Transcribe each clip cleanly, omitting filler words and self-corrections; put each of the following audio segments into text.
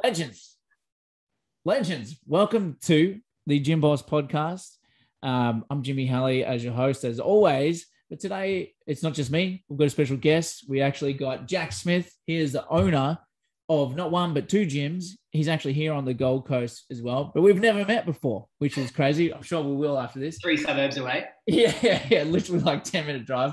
Legends, legends. Welcome to the Gym Boss podcast. I'm Jimmy Halley as your host, as always. But today, it's not just me. We've got a special guest. We actually got Jack Smith. He is the owner of not one, but two gyms. He's actually here on the Gold Coast as well. But we've never met before, which is crazy. I'm sure we will after this. 3 suburbs away. Yeah. Literally like 10-minute drive.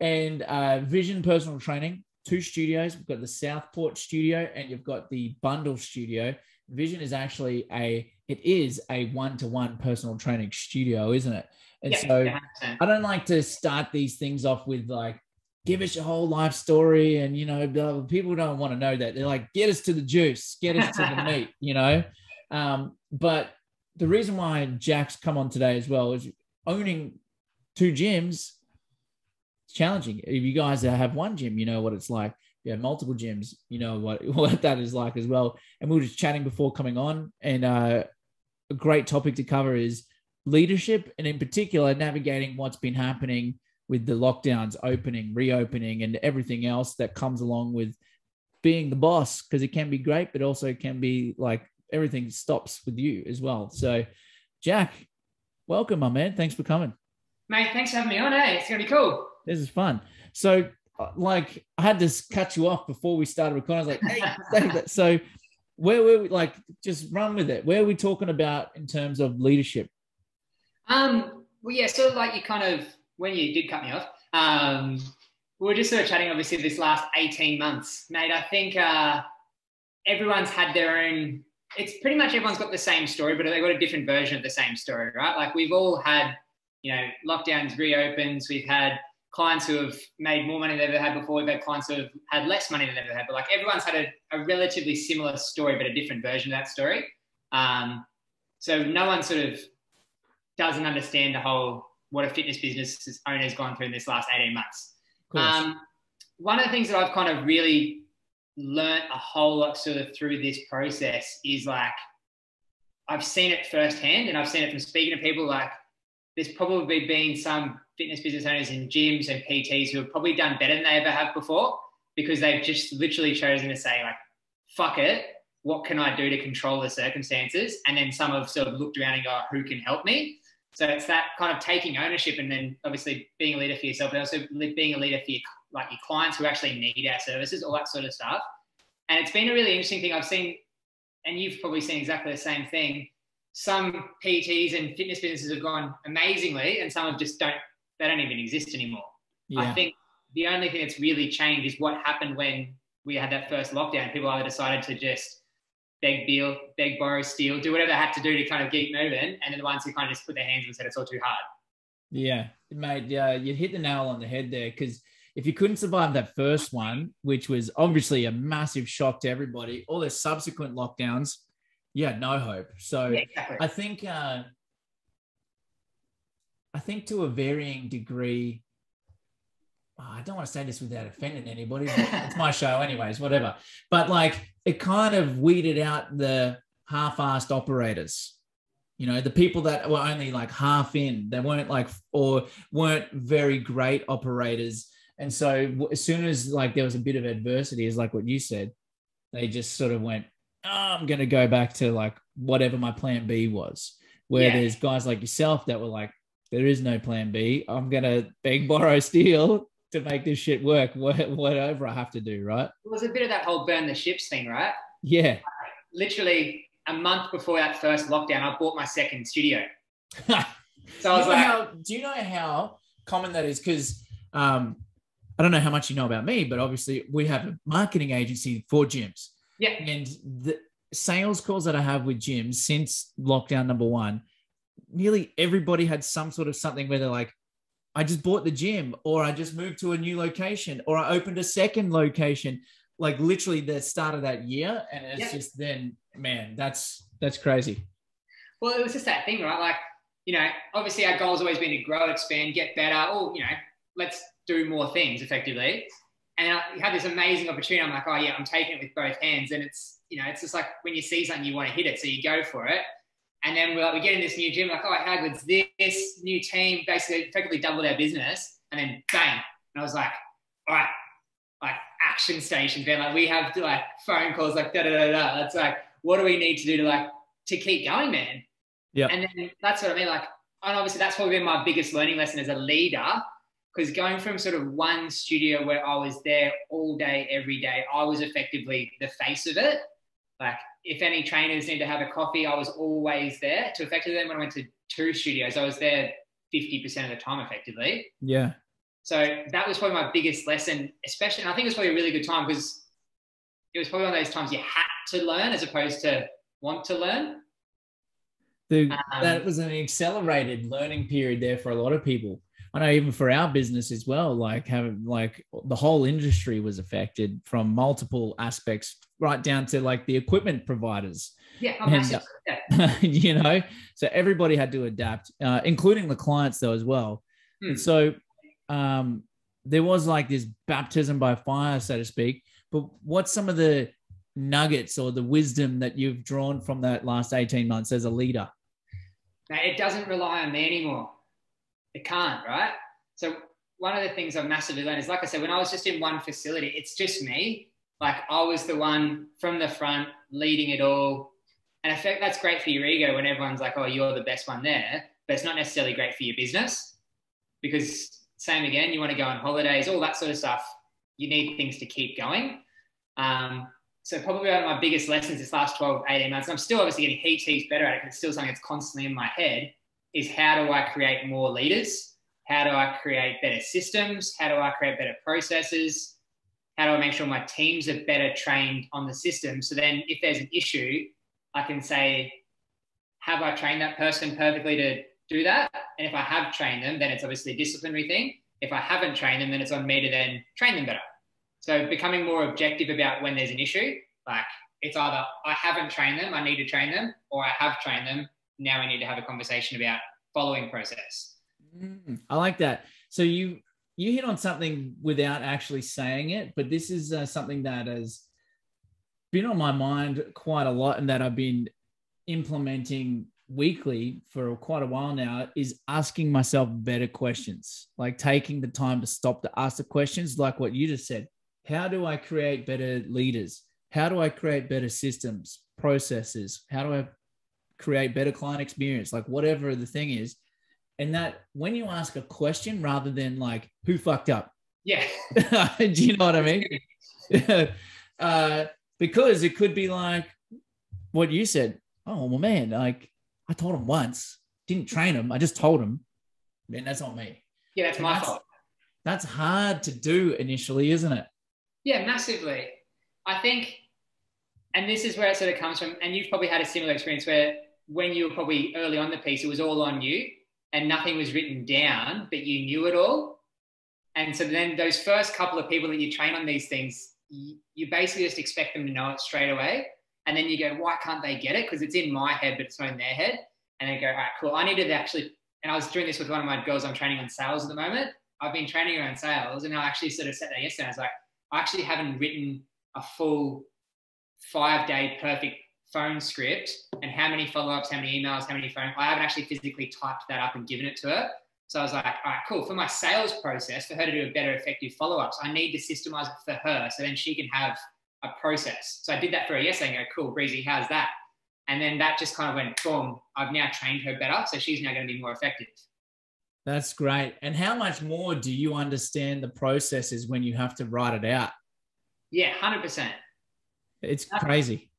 Vision Personal Training. Two studios. We've got the Southport studio and you've got the Bundle studio. Vision is actually a one-to-one personal training studio, isn't it? And so 100%. I don't like to start these things off with like, give us your whole life story. And, people don't want to know that. They're like, get us to the juice, get us to the meat, But the reason why Jack's come on today as well is owning two gyms. Challenging. If you guys have one gym, you know what it's like. If you have multiple gyms, you know what that is like as well. And we were just chatting before coming on, and a great topic to cover is leadership, and in particular navigating what's been happening with the lockdowns, reopening, and everything else that comes along with being the boss, because it can be great, but also can be like everything stops with you as well. So Jack, welcome, my man. Thanks for coming. Mate, thanks for having me on. It's going to be cool. This is fun. So, like, I had to cut you off before we started recording. I was like, hey, so where were we? Like, just run with it. Where are we talking about in terms of leadership? Well, yeah, sort of like you kind of, when you did cut me off, we were just sort of chatting, obviously, this last 18 months. Mate, I think everyone's had their own, it's pretty much everyone's got the same story, but they've got a different version of the same story, right? Like, we've all had, lockdowns, reopens, we've had clients who have made more money than they've ever had before. We've had clients who have had less money than they've ever had. But like everyone's had a relatively similar story, but a different version of that story. So no one sort of doesn't understand what a fitness business owner has gone through in this last 18 months. One of the things that I've kind of really learnt a whole lot sort of through this process is like, I've seen it firsthand, and I've seen it from speaking to people. Like, there's probably been some fitness business owners in gyms and PTs who have probably done better than they ever have before, because they've just literally chosen to say like, fuck it, what can I do to control the circumstances? And then some have sort of looked around and go, who can help me? So it's that kind of taking ownership, and then obviously being a leader for yourself, but also being a leader for your clients who actually need our services, all that sort of stuff. And it's been a really interesting thing I've seen, and you've probably seen exactly the same thing. Some PTs and fitness businesses have gone amazingly, and some have they don't even exist anymore. Yeah. I think the only thing that's really changed is what happened when we had that first lockdown. People either decided to just beg, borrow, steal, do whatever they had to do to kind of keep moving, and then the ones who kind of just put their hands and said it's all too hard. Yeah, mate, you hit the nail on the head there, because if you couldn't survive that first one, which was obviously a massive shock to everybody, all the subsequent lockdowns, no hope. So yeah, exactly. I think to a varying degree, I don't want to say this without offending anybody, but it's my show anyways, whatever. But like, it kind of weeded out the half-assed operators, the people that were only like half in, they weren't like, or weren't very great operators. And so as soon as like there was a bit of adversity, is like what you said, they just sort of went, I'm going to go back to like whatever my plan B was, where there's guys like yourself that were like, there is no plan B. I'm going to beg, borrow, steal to make this shit work, whatever I have to do, right? It was a bit of that whole burn the ships thing, right? Yeah. Literally a month before that first lockdown, I bought my second studio. So I was like... do you know how common that is? Because I don't know how much you know about me, but obviously we have a marketing agency for gyms. Yeah. And the sales calls that I have with gyms since lockdown number one, nearly everybody had some sort of something where they're like, I just bought the gym, or I just moved to a new location, or I opened a second location, like literally the start of that year. And it's just then, man, that's crazy. Well, it was just that thing, right? Like, obviously our goal has always been to grow, expand, get better, or, let's do more things effectively. And I had this amazing opportunity. I'm like, oh yeah, I'm taking it with both hands. And it's, it's just like when you see something, you want to hit it. So you go for it. And then we get in this new gym, like, oh, how good's this new team? Basically, effectively doubled our business, and then bang. And I was like, all right, like action stations, man. Like we have to like phone calls, like da da da da. It's like, what do we need to do to keep going, man? Yeah. And then that's what I mean. Like, and obviously that's probably been my biggest learning lesson as a leader, because going from sort of one studio where I was there all day, every day, I was effectively the face of it. Like if any trainers need to have a coffee, I was always there. To effectively then when I went to 2 studios, I was there 50% of the time effectively. Yeah. So that was probably my biggest lesson, especially, and I think it was probably a really good time because it was probably one of those times you had to learn as opposed to want to learn. That was an accelerated learning period there for a lot of people. I know even for our business as well, like having like the whole industry was affected from multiple aspects, right down to like the equipment providers. Yeah, you know, so everybody had to adapt, including the clients though as well. And so there was like this baptism by fire, so to speak. But what's some of the nuggets or the wisdom that you've drawn from that last 18 months as a leader? Now, it doesn't rely on me anymore. It can't, right? So one of the things I've massively learned is, like I said, when I was just in one facility, it's just me. Like I was the one from the front leading it all. And I think that's great for your ego when everyone's like, oh, you're the best one there. But it's not necessarily great for your business because same again, you want to go on holidays, all that sort of stuff. You need things to keep going. So probably one of my biggest lessons this last 12, 18 months, and I'm still obviously getting heaps better at it because it's still something that's constantly in my head, is how do I create more leaders? How do I create better systems? How do I create better processes? How do I make sure my teams are better trained on the system? So then if there's an issue, I can say, have I trained that person perfectly to do that? And if I have trained them, then it's obviously a disciplinary thing. If I haven't trained them, then it's on me to then train them better. So becoming more objective about when there's an issue, like it's either I haven't trained them, I need to train them, or I have trained them, now we need to have a conversation about following process. I like that. So you hit on something without actually saying it, but this is something that has been on my mind quite a lot and that I've been implementing weekly for quite a while now, is asking myself better questions, like taking the time to stop to ask the questions like what you just said. How do I create better leaders? How do I create better systems, processes? How do I create better client experience? Like whatever the thing is. And that when you ask a question rather than like, who fucked up? Yeah. Do you know what I mean? Because it could be like what you said. Oh, well, man, like I told him once, didn't train him. I just told him. Man, that's not me. Yeah, that's my fault. That's hard to do initially, isn't it? Yeah, massively. I think, and this is where it sort of comes from, and you've probably had a similar experience where when you were probably early on the piece, it was all on you and nothing was written down, but you knew it all. And so then those first couple of people that you train on these things, you basically just expect them to know it straight away. And then you go, why can't they get it? Because it's in my head, but it's not in their head. And they go, all right, cool. I needed to actually, and I was doing this with one of my girls I'm training on sales at the moment. I've been training her on sales, and I actually sort of sat there yesterday. I was like, I actually haven't written a full 5-day perfect phone script and how many follow-ups, how many emails, how many phone. I haven't actually physically typed that up and given it to her. So I was like, all right, cool. For my sales process, for her to do a better effective follow-ups, I need to systemize it for her so then she can have a process. So I did that for her yesterday and go, cool, Breezy, how's that? And then that just kind of went, boom, I've now trained her better. So she's now going to be more effective. That's great. And how much more do you understand the processes when you have to write it out? Yeah, 100%. It's crazy.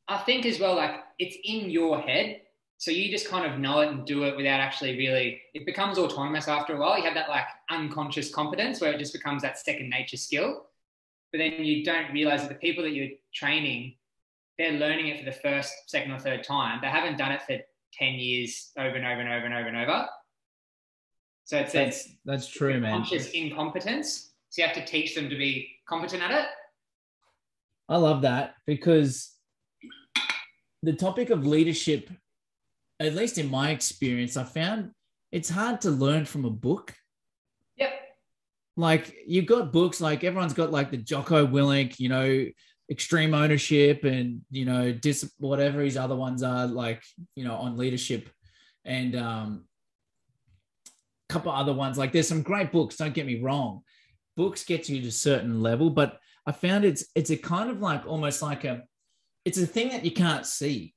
I think as well, like it's in your head. So you just kind of know it and do it without actually really, it becomes autonomous after a while. You have that like unconscious competence where it just becomes that second nature skill. But then you don't realize that the people that you're training, they're learning it for the first, second or third time. They haven't done it for 10 years over and over and over and over and over. So that's true, man. Conscious incompetence. So you have to teach them to be competent at it. I love that because the topic of leadership, at least in my experience, I found it's hard to learn from a book. Yep. Like you've got books, like everyone's got like the Jocko Willink, you know, Extreme Ownership and, you know, whatever his other ones are like, you know, on leadership and a couple other ones. Like there's some great books, don't get me wrong. Books get you to a certain level, but I found it's a kind of like almost like it's a thing that you can't see.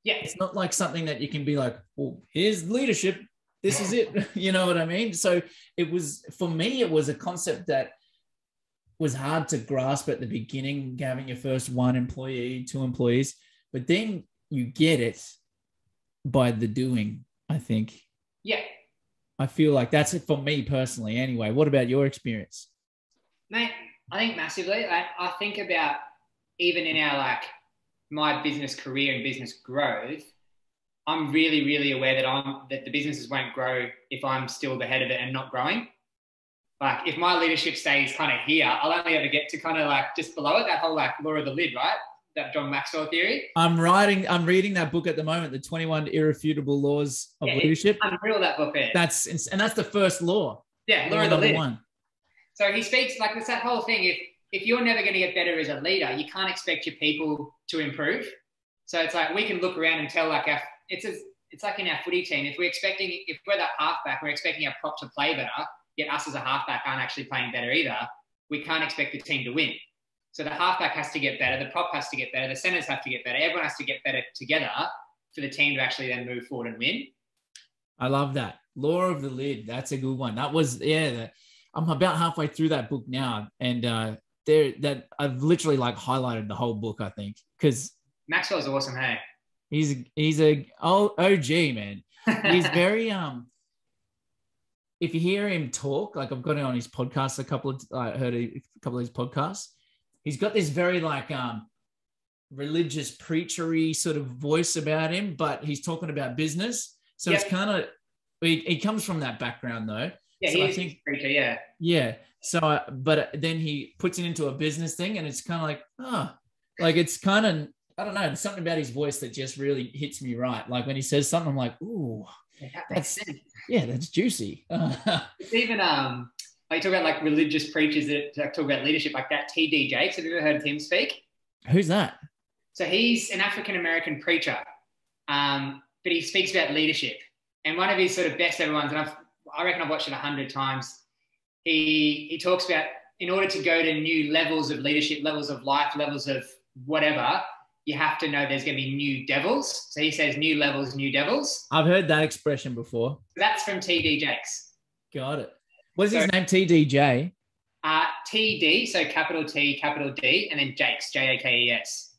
Yeah. It's not like something that you can be like, well, here's leadership. This is it. You know what I mean? So for me, it was a concept that was hard to grasp at the beginning, having your first 1 employee, 2 employees, but then you get it by the doing, I think. Yeah. I feel like that's it for me personally. Anyway, what about your experience? Mate, I think massively. I think about even in our like my business career and business growth, I'm really, really aware that the businesses won't grow if I'm still the head of it and not growing. Like if my leadership stays kind of here, I'll only ever get to kind of like just below it, that whole like law of the lid, right? That John Maxwell theory. I'm reading that book at the moment, the 21 Irrefutable Laws of Leadership. I'm real that book there. That's the first law. Yeah, law of the lid. 1. So he speaks like it's that whole thing. If you're never going to get better as a leader, you can't expect your people to improve. So it's like we can look around and tell like it's like in our footy team. If we're that halfback, we're expecting our prop to play better, yet us as a halfback aren't actually playing better either. We can't expect the team to win. So the halfback has to get better, the prop has to get better, the centers have to get better, everyone has to get better together for the team to actually then move forward and win. I love that. Law of the lid. That's a good one. That was, I'm about halfway through that book now. And I've literally like highlighted the whole book, I think, because Maxwell's awesome, hey? He's a OG, man. He's very, if you hear him talk, like I've got it on his podcast, I heard a couple of his podcasts. He's got this very like religious preachery sort of voice about him, but he's talking about business. So It's kind of, he comes from that background though. Yeah, so he is a preacher, yeah. Yeah. So, but then he puts it into a business thing and it's kind of like, like it's kind of, I don't know, there's something about his voice that just really hits me right. Like when he says something, I'm like, ooh, that's juicy. It's even, like you talk about like religious preachers that talk about leadership, like that T.D. Jakes. Have you ever heard him speak? Who's that? So he's an African-American preacher, but he speaks about leadership. And one of his sort of best ever ones, and I reckon I've watched it 100 times, he talks about in order to go to new levels of leadership, levels of life, levels of whatever, you have to know there's going to be new devils. So he says new levels, new devils. I've heard that expression before. That's from T.D. Jakes. Got it. What is his name? TDJ? TD, so capital T, capital D, and then Jakes, Jakes. Jakes.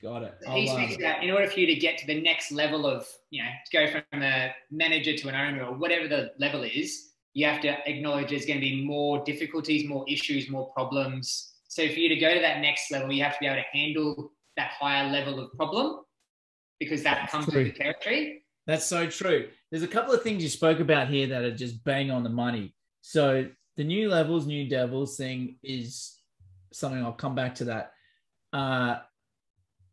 Got it. He speaks about in order for you to get to the next level of, to go from a manager to an owner or whatever the level is, you have to acknowledge there's going to be more difficulties, more issues, more problems. So for you to go to that next level, you have to be able to handle that higher level of problem because that comes with the territory. That's so true. There's a couple of things you spoke about here that are just bang on the money. So the new levels, new devils thing is something, I'll come back to that.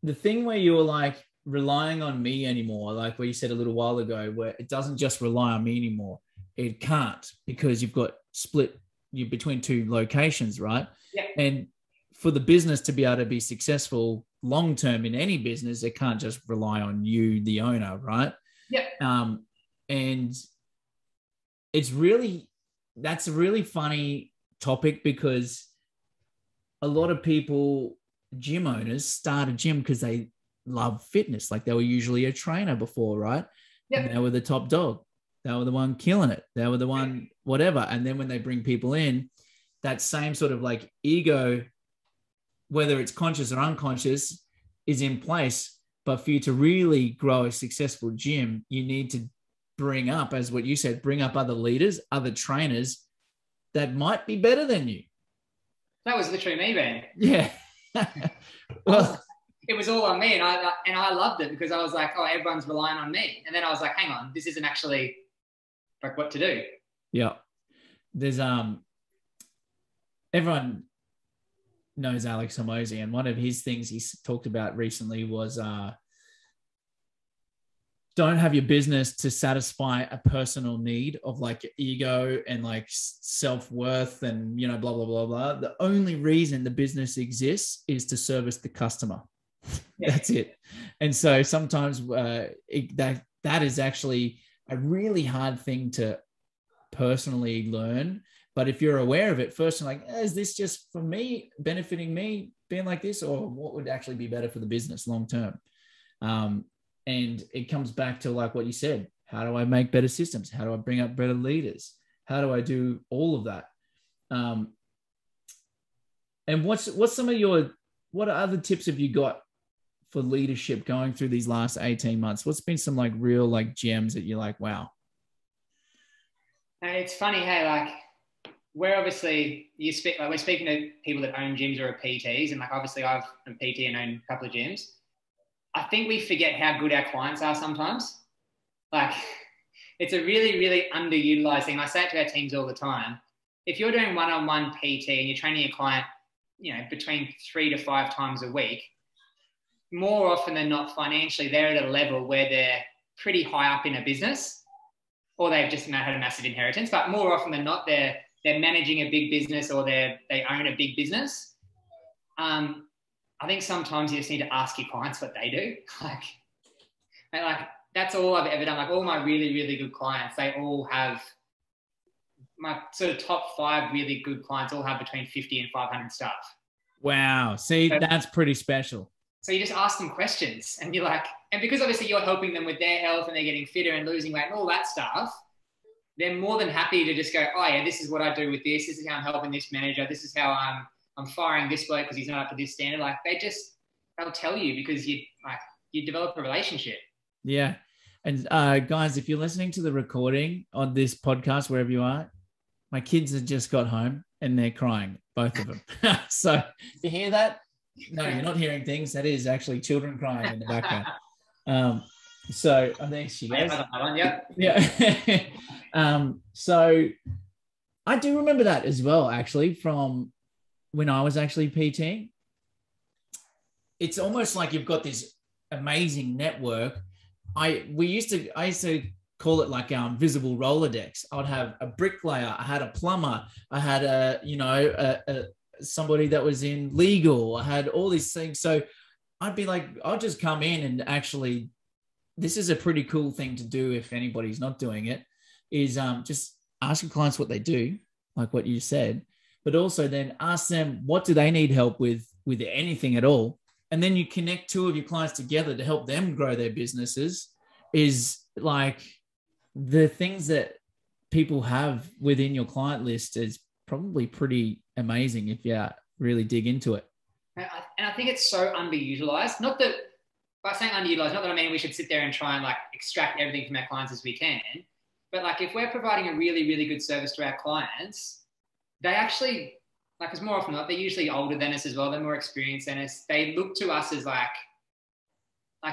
The thing where you're like relying on me anymore, like what you said a little while ago, where it doesn't just rely on me anymore. It can't because you've got split you between 2 locations, right? Yeah. And for the business to be able to be successful long-term in any business, it can't just rely on you, the owner, right? Yeah. And that's a really funny topic because a lot of people, gym owners, start a gym because they love fitness. Like they were usually a trainer before, right? Yeah. And they were the top dog. They were the one killing it. They were the one, whatever. And then when they bring people in, that same sort of like ego, whether it's conscious or unconscious, is in place. But for you to really grow a successful gym, you need to bring up, as what you said, bring up other leaders, other trainers that might be better than you. That was literally me, man. Yeah. Well, it was all on me, and I loved it because I was like, oh, everyone's relying on me. And then I was like, hang on, this isn't actually like what to do. Yeah. There's everyone knows Alex Hormozi, and one of his things he's talked about recently was don't have your business to satisfy a personal need of like ego and like self-worth and, blah, blah, blah, blah. The only reason the business exists is to service the customer. Yeah. That's it. And so sometimes that is actually a really hard thing to personally learn, But if you're aware of it first, and like, is this just for me, benefiting me, being like this, or what would actually be better for the business long term? And it comes back to like what you said. How do I make better systems? How do I bring up better leaders? How do I do all of that? And what's some of your, what other tips have you got for leadership going through these last 18 months? What's been some like real like gems that you're like, wow? It's funny, hey, like we're obviously, we're speaking to people that own gyms or are PTs, and like obviously I've a PT and own a couple of gyms. I think we forget how good our clients are sometimes. Like it's a really, really underutilized thing. I say it to our teams all the time. If you're doing one-on-one PT and you're training a client, between 3 to 5 times a week, more often than not, financially, they're at a level where they're pretty high up in a business, or they've just had a massive inheritance. But more often than not, they're managing a big business, or they own a big business. I think sometimes you just need to ask your clients what they do. Like that's all I've ever done. Like all my really, really good clients, they all have, my sort of top 5 really good clients all have between 50 and 500 staff. Wow. See, that's pretty special. So you just ask them questions and you're like, and because obviously you're helping them with their health and they're getting fitter and losing weight and all that stuff, they're more than happy to just go, oh yeah, this is what I do with this. This is how I'm helping this manager. This is how I'm firing this bloke because he's not up to this standard. Like they'll tell you because you develop a relationship. Yeah. And guys, if you're listening to the recording on this podcast, wherever you are, my kids have just got home and they're crying, both of them. So if you hear that, no, you're not hearing things. That is actually children crying in the background. So there she goes. Yeah. So I do remember that as well, actually, from when I was actually PTing. It's almost like you've got this amazing network. I used to call it like visible Rolodex. I'd have a bricklayer, I had a plumber, I had somebody that was in legal, I had all these things. So I'd be like, I'll just come in and actually, this is a pretty cool thing to do if anybody's not doing it, is just ask your clients what they do, like what you said, but also then ask them what do they need help with anything at all. And then you connect 2 of your clients together to help them grow their businesses. Is like the things that people have within your client list is probably pretty amazing if you really dig into it. And I think it's so underutilized. Not that, by saying underutilized, not that I mean we should sit there and try and like extract everything from our clients as we can, but like if we're providing a really, really good service to our clients, they actually, like, because more often than not, they're usually older than us as well. They're more experienced than us. They look to us as like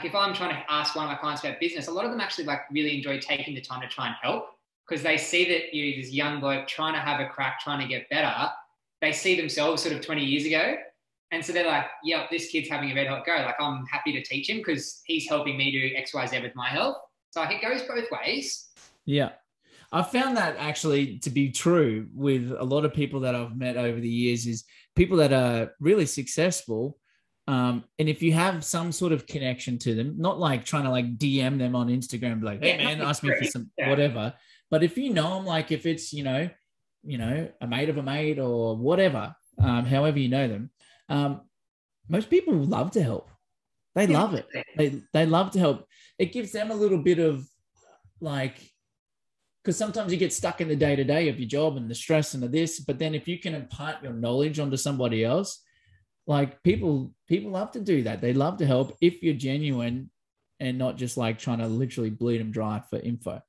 if I'm trying to ask one of my clients about business, a lot of them actually like really enjoy taking the time to try and help, because they see that you're this young bloke trying to have a crack, trying to get better. They see themselves sort of 20 years ago. And so they're like, yeah, this kid's having a red hot go. Like I'm happy to teach him because he's helping me do X, Y, Z with my health. So like, it goes both ways. Yeah. I've found that actually to be true with a lot of people that I've met over the years, is people that are really successful. And if you have some sort of connection to them, not like trying to like DM them on Instagram, like, hey man, ask me for some whatever. But if you know them, like if it's, a mate of a mate or whatever, however you know them, most people love to help. They love it. They love to help. It gives them a little bit of like, because sometimes you get stuck in the day-to-day of your job and the stress and the this, but then if you can impart your knowledge onto somebody else, like people love to do that. They love to help if you're genuine and not just like trying to literally bleed them dry for info.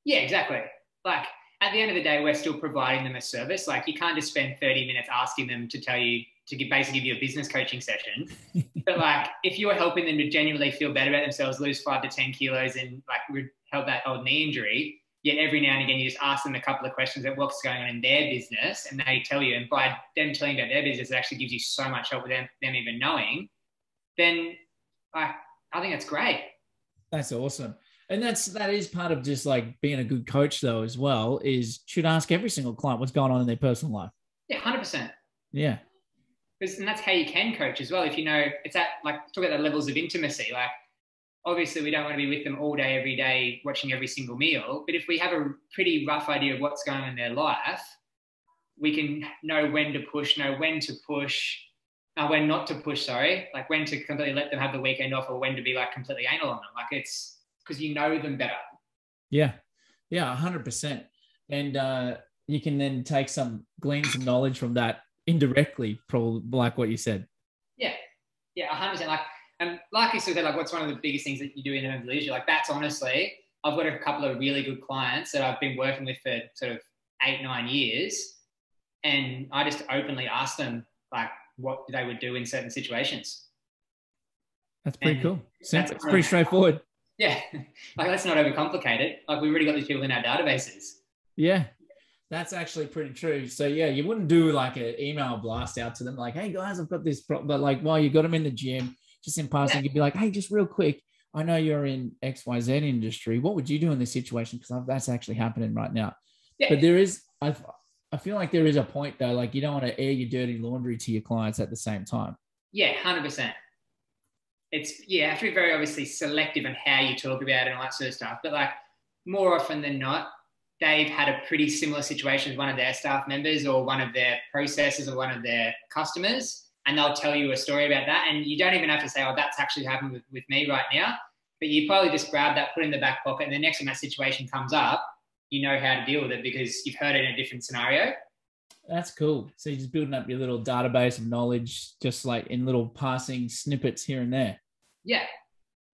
Yeah, exactly. Like at the end of the day, we're still providing them a service. Like you can't just spend 30 minutes asking them to tell you, basically give you a business coaching session. But like if you're helping them to genuinely feel better about themselves, lose 5 to 10 kilos and like help that old knee injury, yet every now and again you just ask them a couple of questions about what's going on in their business and they tell you, and by them telling you about their business, it actually gives you so much help with them even knowing, then I think that's great. That's awesome. And that is part of just like being a good coach though as well, is should ask every single client what's going on in their personal life. Yeah, 100%. Yeah. And that's how you can coach as well. If you know, it's at like, talk about the levels of intimacy. Like obviously we don't want to be with them all day, every day, watching every single meal. But if we have a pretty rough idea of what's going on in their life, we can know when to push, when not to push, sorry, like when to completely let them have the weekend off or when to be like completely anal on them. Like it's because you know them better. Yeah. Yeah, 100%. And you can then glean some knowledge from that indirectly, probably like what you said. Yeah. Yeah, 100%. Like you said, like what's one of the biggest things that you do in terms of leadership? Like that's honestly, I've got a couple of really good clients that I've been working with for sort of 8-9 years. And I just openly ask them like what they would do in certain situations. That's pretty cool. Simple. It's pretty straightforward. Yeah. Like let's not overcomplicate it. Like we've already got these people in our databases. Yeah. That's actually pretty true. So yeah, you wouldn't do like an email blast out to them like, hey guys, I've got this problem. But like while you got them in the gym, just in passing, you'd be like, hey, just real quick, I know you're in XYZ industry. What would you do in this situation? Because that's actually happening right now. Yeah. But there is, I feel like there is a point though, like you don't want to air your dirty laundry to your clients at the same time. Yeah, 100%. You have to be very obviously selective in how you talk about it and all that sort of stuff. But like more often than not, they've had a pretty similar situation with one of their staff members or one of their processors or one of their customers, and they'll tell you a story about that. And you don't even have to say, oh, that's actually happened with me right now. But you probably just grab that, put it in the back pocket, and the next time that situation comes up, you know how to deal with it because you've heard it in a different scenario. That's cool. So you're just building up your little database of knowledge, just like in little passing snippets here and there. Yeah.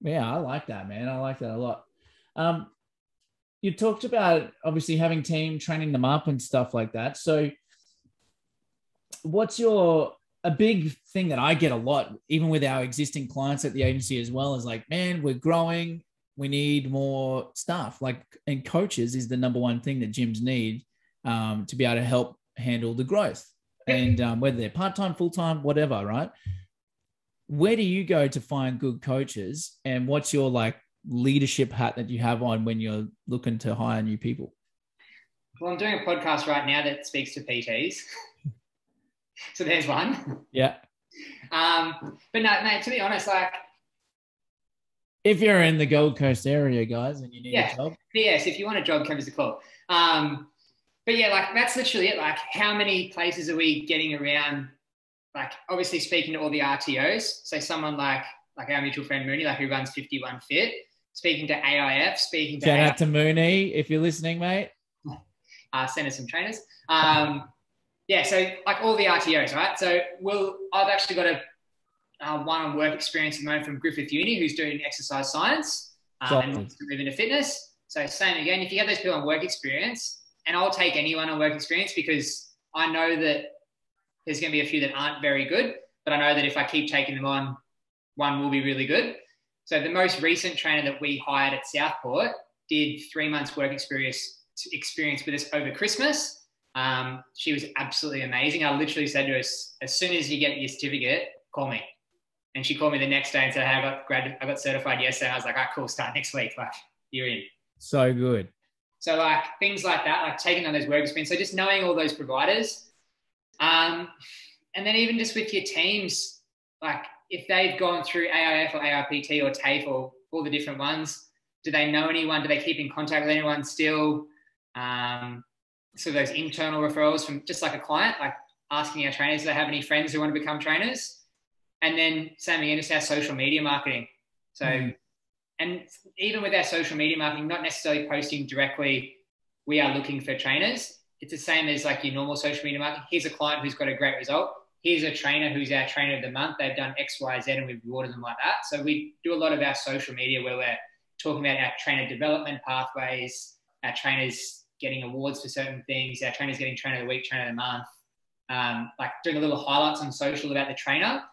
Yeah, I like that, man. I like that a lot. You talked about obviously having team, training them up and stuff like that. So what's a big thing that I get a lot, even with our existing clients at the agency as well, is like, man, we're growing. We need more staff. Like, and coaches is the number one thing that gyms need to be able to help handle the growth. And whether they're part-time, full-time, whatever, right? Where do you go to find good coaches, and what's your like leadership hat that you have on when you're looking to hire new people? Well, I'm doing a podcast right now that speaks to PTs. So there's one. Yeah. But no, mate, to be honest, like if you're in the Gold Coast area, guys, and you need a job. Yes, if you want a job, come as a call. But yeah, like that's literally it. Like how many places are we getting around? Like obviously speaking to all the RTOs. So someone like our mutual friend Mooney, like who runs 51 Fit, speaking to AIF, speaking to shout out to Mooney if you're listening, mate. Send us some trainers. Yeah, so like all the RTOs, right? So I've actually got a one-on work experience at the moment from Griffith Uni, who's doing exercise science and wants to move into fitness. So same again, if you get those people on work experience, and I'll take anyone on work experience because I know that there's going to be a few that aren't very good, but I know that if I keep taking them on, one will be really good. So the most recent trainer that we hired at Southport did 3 months work experience with us over Christmas. She was absolutely amazing. I literally said to her, as soon as you get your certificate, call me. And she called me the next day and said, hey, I got certified yesterday. I was like, all right, cool, start next week. Like, you're in. So good. So like things like that, like taking on those work experience. So just knowing all those providers. And then even just with your teams, like if they've gone through AIF or ARPT or TAFE or all the different ones, do they know anyone? Do they keep in contact with anyone still? So those internal referrals from just like a client, like asking our trainers, do they have any friends who want to become trainers? And then same again, just our social media marketing. So, and even with our social media marketing, not necessarily posting directly, we are looking for trainers. It's the same as like your normal social media marketing. Here's a client who's got a great result. Here's a trainer who's our trainer of the month. They've done X, Y, Z, and we've rewarded them like that. So we do a lot of our social media where we're talking about our trainer development pathways, our trainers getting awards for certain things, our trainers getting trainer of the week, trainer of the month, like doing a little highlights on social about the trainer.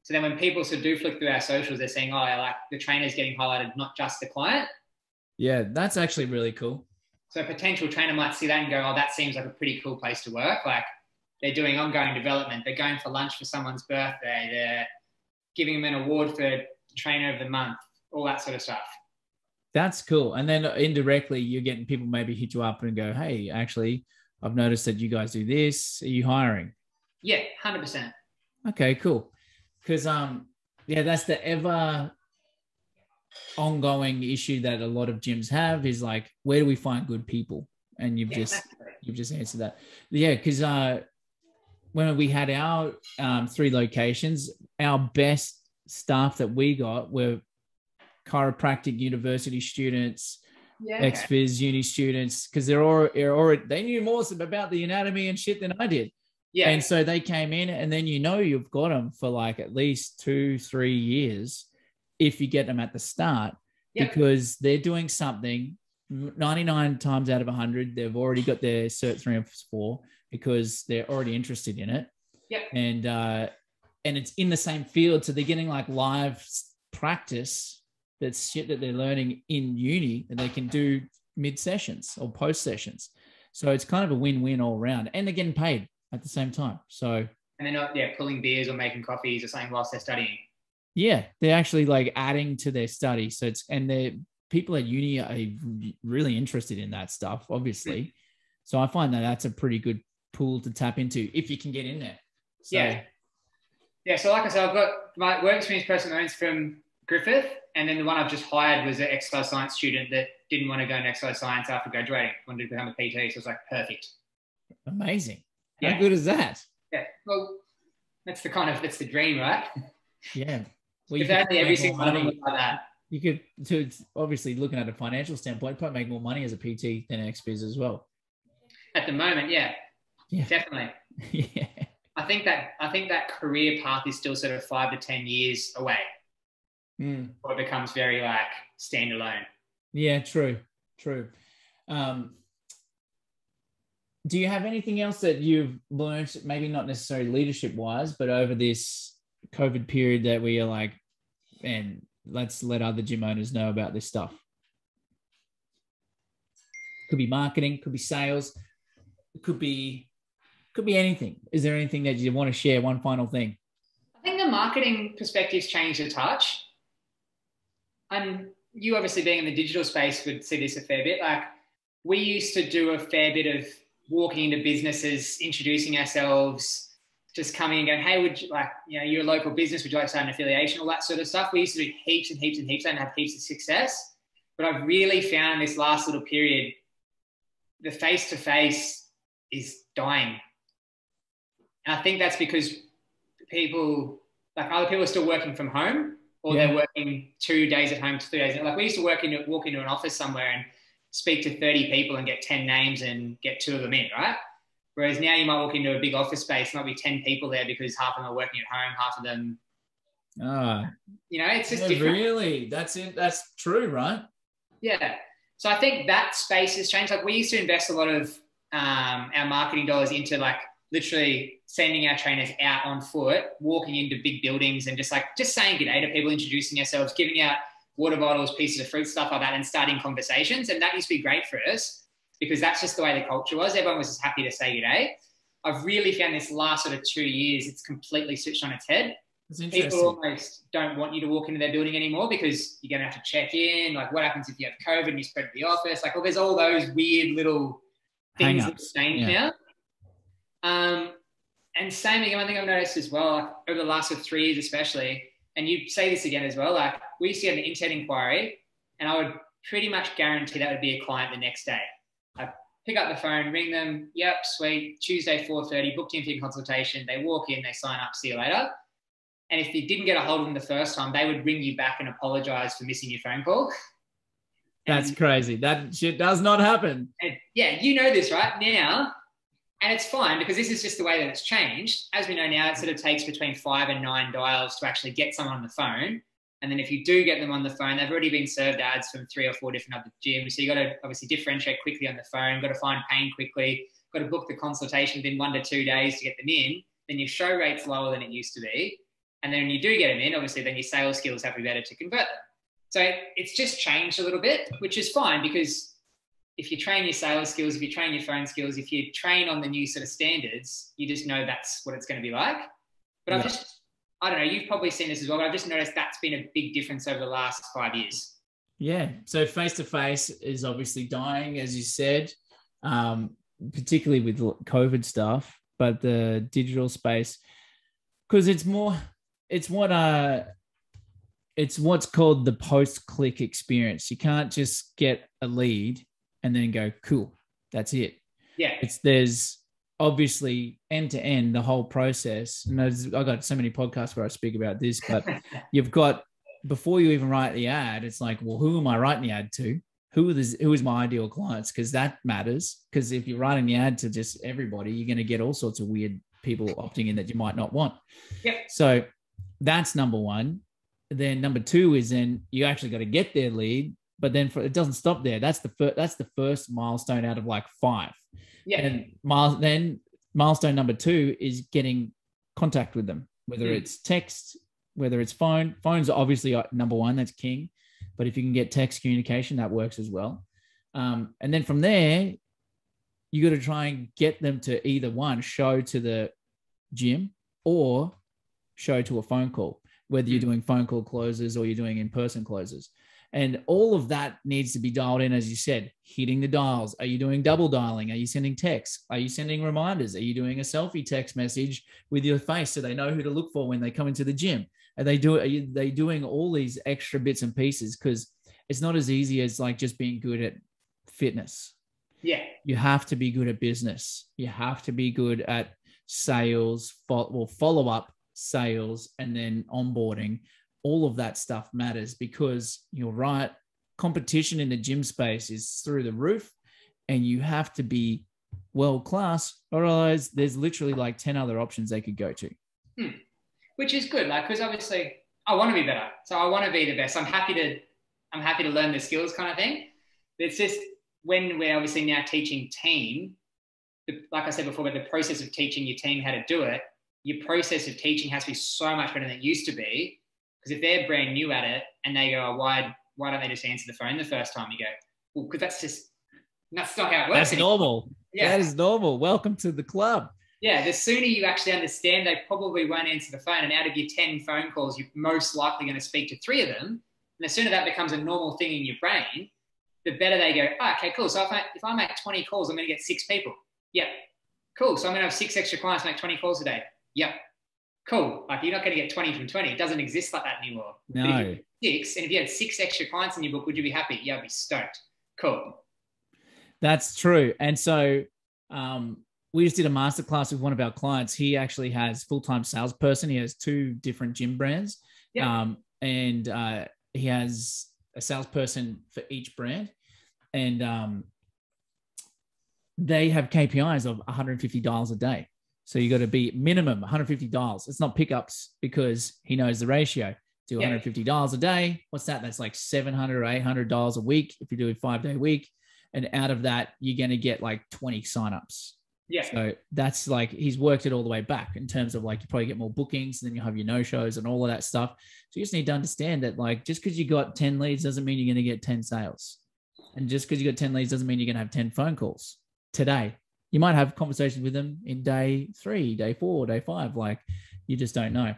So then when people sort of do flick through our socials, they're saying, oh, like the trainer's getting highlighted, not just the client. Yeah, that's actually really cool. So a potential trainer might see that and go, oh, that seems like a pretty cool place to work. Like they're doing ongoing development. They're going for lunch for someone's birthday. They're giving them an award for trainer of the month, all that sort of stuff. That's cool. And then indirectly, you're getting people maybe hit you up and go, hey, actually, I've noticed that you guys do this. Are you hiring? Yeah, 100%. Okay, cool. Because, yeah, that's the ever ongoing issue that a lot of gyms have is like, where do we find good people? And you've just you've just answered that. Yeah, because when we had our 3 locations, our best staff that we got were chiropractic university students, ex-phys uni students, because they're already they knew more about the anatomy and shit than I did. Yeah. And so they came in, and then you've got them for like at least 2-3 years if you get them at the start, because they're doing something 99 times out of 100, they've already got their Cert 3 and 4 because they're already interested in it. Yeah. And it's in the same field. So they're getting like live practice. That's shit that they're learning in uni that they can do mid sessions or post sessions. So it's kind of a win-win all around, and they're getting paid at the same time. So, and they're not, pulling beers or making coffees or something whilst they're studying. Yeah. They're actually like adding to their study. So people at uni are really interested in that stuff, obviously. So I find that that's a pretty good pool to tap into if you can get in there. So, yeah. So like I said, I've got my work experience personal loans from Griffith, and then the one I've just hired was an exercise science student that didn't want to go into exercise science after graduating, wanted to become a PT. So it was like perfect. Amazing. How good is that? Yeah. Well, that's the dream, right? Yeah. Well, if only every single one was like that. You could, to obviously looking at a financial standpoint, probably make more money as a PT than an ex-phys as well. At the moment, yeah. Definitely. Yeah. I think that career path is still sort of 5 to 10 years away. Or it becomes very like standalone. Yeah, true. Do you have anything else that you've learned, maybe not necessarily leadership wise, but over this COVID period that we are like, man, let's let other gym owners know about this stuff? Could be marketing, could be sales, could be anything. Is there anything that you want to share? One final thing. I think the marketing perspective's changed a touch. And you obviously being in the digital space would see this a fair bit. Like we used to do a fair bit of walking into businesses, introducing ourselves, just coming and going, hey, would you like, you're a local business, would you like to start an affiliation, all that sort of stuff. We used to do heaps and heaps and heaps and have heaps of success. But I've really found this last little period, the face-to-face is dying. And I think that's because other people are still working from home, or they're working 2 days at home, 3 days. Like we used to walk into an office somewhere and speak to 30 people and get 10 names and get 2 of them in, right? Whereas now you might walk into a big office space, might be 10 people there because half of them are working at home, half of them, it's just different. Really? That's it. That's true, right? Yeah. So I think that space has changed. Like we used to invest a lot of our marketing dollars into like literally sending our trainers out on foot, walking into big buildings and just saying good day to people, introducing ourselves, giving out water bottles, pieces of fruit, stuff like that, and starting conversations. And that used to be great for us because that's just the way the culture was. Everyone was just happy to say good day. I've really found this last sort of 2 years, it's completely switched on its head. People almost don't want you to walk into their building anymore because you're going to have to check in. Like what happens if you have COVID and you spread to the office? Like, there's all those weird little things that change now. And same thing, one thing I've noticed as well, like over the last 3 years especially, and you say this again as well, like we used to get an intent inquiry and I would pretty much guarantee that would be a client the next day. I pick up the phone, ring them, yep, sweet, Tuesday 4:30, booked in for your consultation. They walk in, they sign up, see you later. And if you didn't get a hold of them the first time, they would ring you back and apologize for missing your phone call. That's crazy. That shit does not happen. And you know this right now. And it's fine because this is just the way that it's changed. As we know now, it sort of takes between 5 and 9 dials to actually get someone on the phone. And then if you do get them on the phone, they've already been served ads from 3 or 4 different other gyms. So you got to obviously differentiate quickly on the phone, got to find pain quickly, got to book the consultation within 1 to 2 days to get them in. Then your show rate's lower than it used to be. And then when you do get them in, obviously then your sales skills have to be better to convert them. So it's just changed a little bit, which is fine because if you train your sales skills, if you train your phone skills, if you train on the new sort of standards, you just know that's what it's going to be like. But I don't know, you've probably seen this as well, but I've just noticed that's been a big difference over the last 5 years. Yeah. So face-to-face is obviously dying, as you said, particularly with COVID stuff, but the digital space, because it's what's called the post-click experience. You can't just get a lead and then go, cool, that's it. Yeah. There's obviously end to end the whole process. And I got so many podcasts where I speak about this, but you've got, before you even write the ad, it's like, well, who am I writing the ad to? Who is my ideal clients? Because that matters. Because if you're writing the ad to just everybody, you're going to get all sorts of weird people opting in that you might not want. Yep. So that's number one. Then number two is then you actually got to get their lead, but then it doesn't stop there. That's the first milestone out of like 5. Yeah. And then milestone number 2 is getting contact with them, whether it's text, whether it's phone. Phones are obviously number 1, that's king. But if you can get text communication, that works as well. And then from there, you got to try and get them to either one, show to the gym or show to a phone call, whether you're doing phone call closes or you're doing in-person closes. And all of that needs to be dialed in, as you said, hitting the dials. Are you doing double dialing? Are you sending texts? Are you sending reminders? Are you doing a selfie text message with your face so they know who to look for when they come into the gym? Are they doing all these extra bits and pieces? Because it's not as easy as like just being good at fitness. Yeah. You have to be good at business. You have to be good at sales, follow-up sales, and then onboarding. All of that stuff matters, because you're right. Competition in the gym space is through the roof, and you have to be world-class, or otherwise there's literally like 10 other options they could go to. Which is good, like, because obviously I want to be better. So I want to be the best. I'm happy to learn the skills kind of thing. But it's just when we're obviously now teaching team, like I said before, but the process of teaching your team how to do it, your process of teaching has to be so much better than it used to be. Because if they're brand new at it and they go, oh, why don't they just answer the phone the first time? You go, well, because that's not how it works. That's normal. Yeah. That is normal. Welcome to the club. Yeah, the sooner you actually understand they probably won't answer the phone, and out of your 10 phone calls, you're most likely going to speak to 3 of them. And the sooner that becomes a normal thing in your brain, the better they go, oh, okay, cool. So if I make 20 calls, I'm going to get 6 people. Yep. Cool. So I'm going to have 6 extra clients, make 20 calls a day. Yep. Cool. Like, you're not going to get 20 from 20. It doesn't exist like that anymore. No. But if you had 6, and if you had 6 extra clients in your book, would you be happy? Yeah, I'd be stoked. Cool. That's true. And so we just did a masterclass with one of our clients. He actually has full-time salesperson. He has 2 different gym brands. Yep. And he has a salesperson for each brand. And they have KPIs of $150 a day. So you got to be minimum $150. It's not pickups, because he knows the ratio. Do $150 a day. What's that? That's like $700 or $800 a week if you do a 5-day week. And out of that, you're going to get like 20 signups. Yeah. So that's like, he's worked it all the way back in terms of like, you probably get more bookings, and then you have your no-shows and all of that stuff. So you just need to understand that, like, just because you got 10 leads doesn't mean you're going to get 10 sales. And just because you got 10 leads doesn't mean you're going to have 10 phone calls today. You might have conversations with them in day 3, day 4, day 5. Like, you just don't know.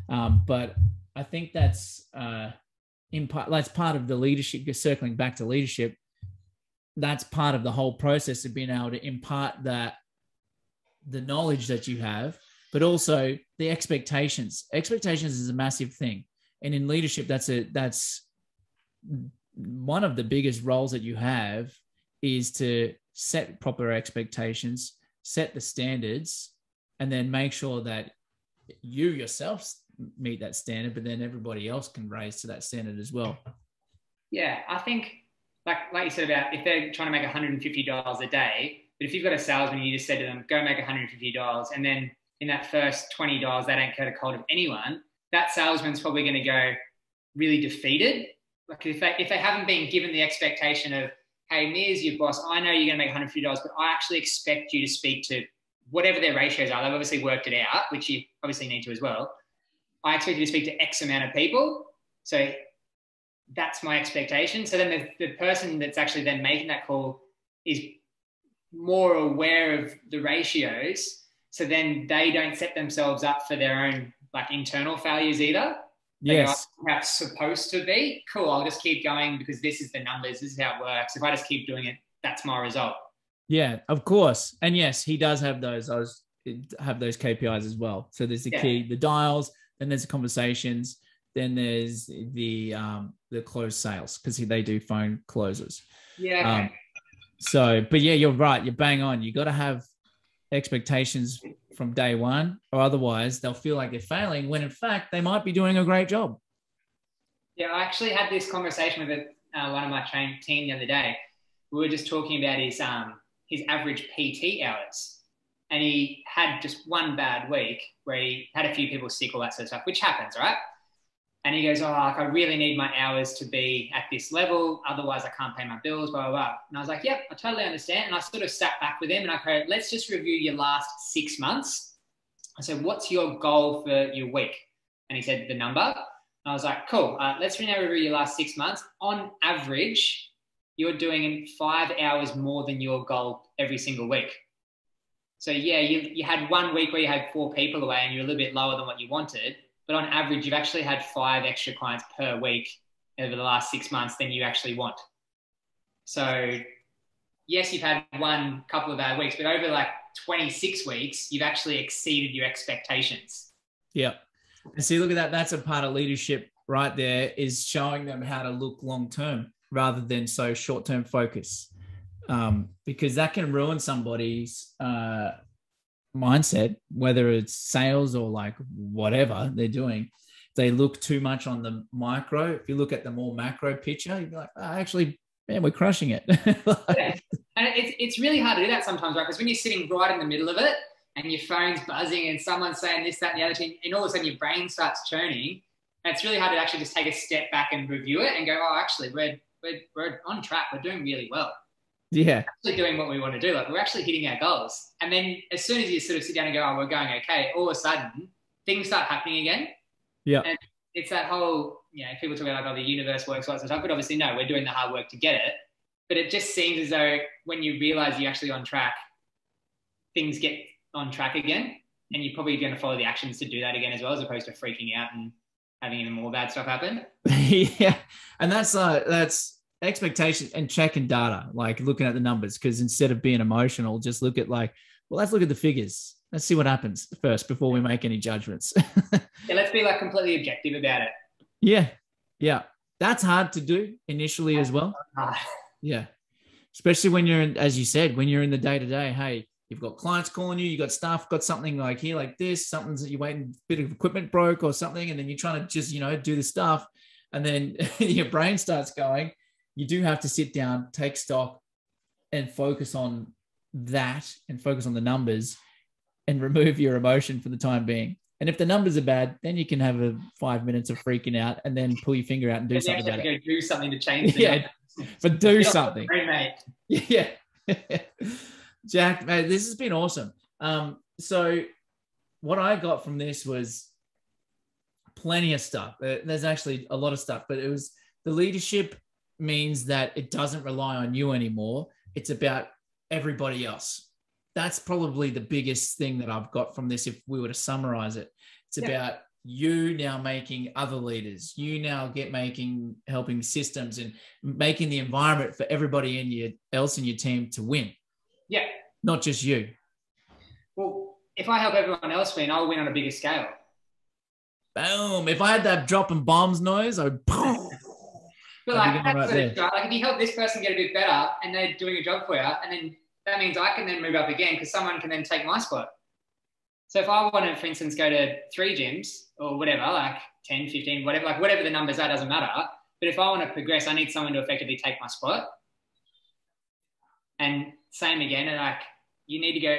But I think that's that's part of the leadership. Circling back to leadership, that's part of the whole process of being able to impart the knowledge that you have, but also the expectations. Expectations is a massive thing, and in leadership, that's one of the biggest roles that you have, is to set proper expectations, set the standards, and then make sure that you yourself meet that standard, but then everybody else can raise to that standard as well. Yeah, I think like you said about if they're trying to make $150 a day, but if you've got a salesman, you just said to them, go make $150, and then in that first $20, they don't get a hold of anyone, that salesman's probably going to go really defeated. Like if they haven't been given the expectation of, hey, me as your boss, I know you're going to make $150, but I actually expect you to speak to whatever their ratios are. They've obviously worked it out, which you obviously need to as well. I expect you to speak to X amount of people. So that's my expectation. So then the person that's actually then making that call is more aware of the ratios. So then they don't set themselves up for their own like internal failures either. Yes. Perhaps supposed to be. Cool, I'll just keep going because this is the numbers. This is how it works. If I just keep doing it, that's my result. Yeah, of course. And yes, he does have those. Have those KPIs as well. So there's the key, the dials, then there's the conversations, then there's the closed sales, because they do phone closes. Yeah. So, but yeah, you're right. You're bang on. You got to have expectations from day one, or otherwise they'll feel like they're failing when in fact they might be doing a great job. Yeah, I actually had this conversation with one of my team the other day. We were just talking about his average PT hours, and he had just one bad week where he had a few people sick, all that sort of stuff, which happens, right? And he goes, oh, like, I really need my hours to be at this level. Otherwise, I can't pay my bills, blah, blah, blah. And I was like, yep, I totally understand. And I sort of sat back with him and I go, let's just review your last 6 months. I said, what's your goal for your week? And he said, the number. And I was like, cool. Let's now review your last 6 months. On average, you're doing 5 hours more than your goal every single week. So, yeah, you had 1 week where you had 4 people away and you're a little bit lower than what you wanted. But on average, you've actually had 5 extra clients per week over the last 6 months than you actually want. So yes, you've had one couple of bad weeks, but over like 26 weeks, you've actually exceeded your expectations. Yeah. And see, look at that. That's a part of leadership right there, is showing them how to look long-term rather than so short-term focus. Because that can ruin somebody's mindset, whether it's sales or like whatever they're doing. They look too much on the micro. If you look at the more macro picture, you'd be like, oh, actually, man, we're crushing it. Yeah. And it's really hard to do that sometimes, right? Because when you're sitting right in the middle of it and your phone's buzzing and someone's saying this, that, and the other thing, and all of a sudden your brain starts churning, and it's really hard to actually just take a step back and review it and go, oh, actually, we're on track. We're doing really well. Yeah. We're actually doing what we want to do. Like, we're actually hitting our goals. And then as soon as you sort of sit down and go, oh, we're going okay, all of a sudden things start happening again. Yeah. And it's that whole, people talk about like, oh, the universe works, all that sort of stuff, but obviously no, we're doing the hard work to get it. But it just seems as though when you realize you're actually on track, things get on track again. And you're probably going to follow the actions to do that again as well, as opposed to freaking out and having even more bad stuff happen. Yeah. And that's expectation and checking data, like looking at the numbers, because instead of being emotional, just look at like, well, let's look at the figures. Let's see what happens first before we make any judgments. Yeah, let's be like completely objective about it. Yeah. Yeah. That's hard to do initially as well. Yeah. Especially when you're in, as you said, when you're in the day-to-day, hey, you've got clients calling you, you got staff, got something like here, like this, something's that you're waiting, a bit of equipment broke or something. And then you're trying to just, do the stuff. And then your brain starts going. You do have to sit down, take stock and focus on that and focus on the numbers and remove your emotion for the time being. And if the numbers are bad, then you can have 5 minutes of freaking out and then pull your finger out and do something about it. Go do something to change the numbers. But do something. Great, mate. Yeah. Jack, mate, this has been awesome. So what I got from this was plenty of stuff. There's actually a lot of stuff, but it was the leadership means that it doesn't rely on you anymore. It's about everybody else. That's probably the biggest thing that I've got from this. If we were to summarize it, it's about you now making other leaders, you now helping systems and making the environment for everybody else in your team to win. Yeah. Not just you. Well, if I help everyone else win, I'll win on a bigger scale. Boom. If I had that dropping bombs noise, I'd but like, that's right, like if you help this person get a bit better and they're doing a job for you, and then that means I can then move up again because someone can then take my spot. So if I want to, for instance, go to 3 gyms or whatever, like 10, 15, whatever, like whatever the numbers are, doesn't matter. But if I want to progress, I need someone to effectively take my spot. And same again, and like you need to go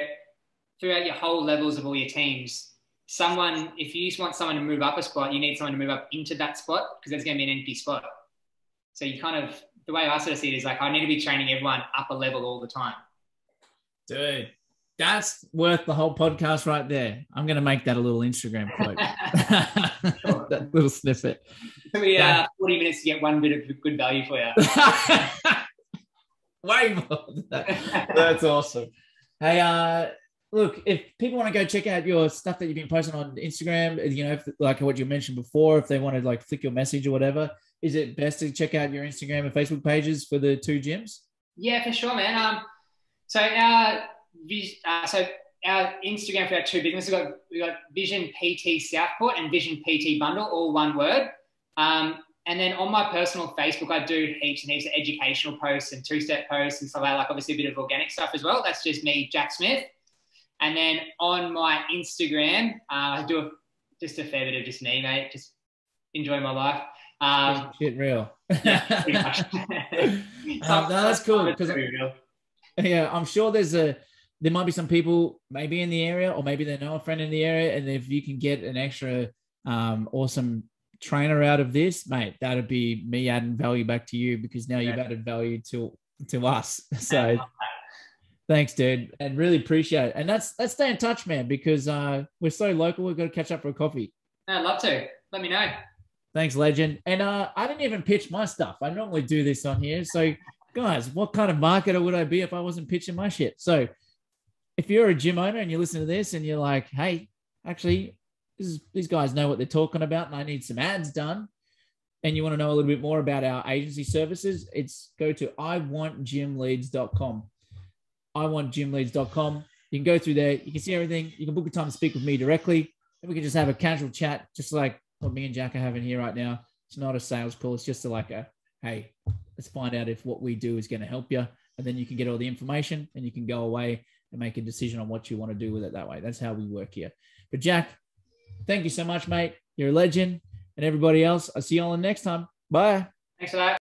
throughout your whole levels of all your teams. If you just want someone to move up a spot, you need someone to move up into that spot because there's going to be an empty spot. So you kind of, the way I sort of see it is like, I need to be training everyone up a level all the time. Dude, that's worth the whole podcast right there. I'm going to make that a little Instagram quote. That little snippet. So we 40 minutes to get one bit of good value for you. Way more than that. That's awesome. Hey, look, if people want to go check out your stuff that you've been posting on Instagram, if, like what you mentioned before, if they want to like flick your message or whatever, is it best to check out your Instagram and Facebook pages for the 2 gyms? Yeah, for sure, man. So our Instagram for our 2 businesses, we got Vision PT Southport and Vision PT Bundle, all one word. And then on my personal Facebook, I do heaps and heaps of educational posts and two-step posts and stuff like obviously a bit of organic stuff as well. That's just me, Jack Smith. And then on my Instagram, I do just a fair bit of just me, mate. Just enjoy my life. Shit real. Yeah, pretty much. No, that's cool because yeah, I'm sure there might be some people maybe in the area, or maybe they know a friend in the area, and if you can get an extra awesome trainer out of this, mate, that'd be me adding value back to you, because now you've added value to us. So thanks, dude, and really appreciate it. And let's stay in touch, man, because we're so local. We've got to catch up for a coffee. I'd love to. Let me know. Thanks, legend. And I didn't even pitch my stuff. I normally do this on here. So guys, what kind of marketer would I be if I wasn't pitching my shit? So if you're a gym owner and you listen to this and you're like, hey, actually, these guys know what they're talking about and I need some ads done, and you want to know a little bit more about our agency services, go to iwantgymleads.com. iwantgymleads.com. You can go through there. You can see everything. You can book a time to speak with me directly, and we can just have a casual chat, just like what me and Jack are having here right now. It's not a sales call. It's just hey, let's find out if what we do is going to help you. And then you can get all the information and you can go away and make a decision on what you want to do with it that way. That's how we work here. But Jack, thank you so much, mate. You're a legend. And everybody else, I'll see you all the next time. Bye. Thanks for that.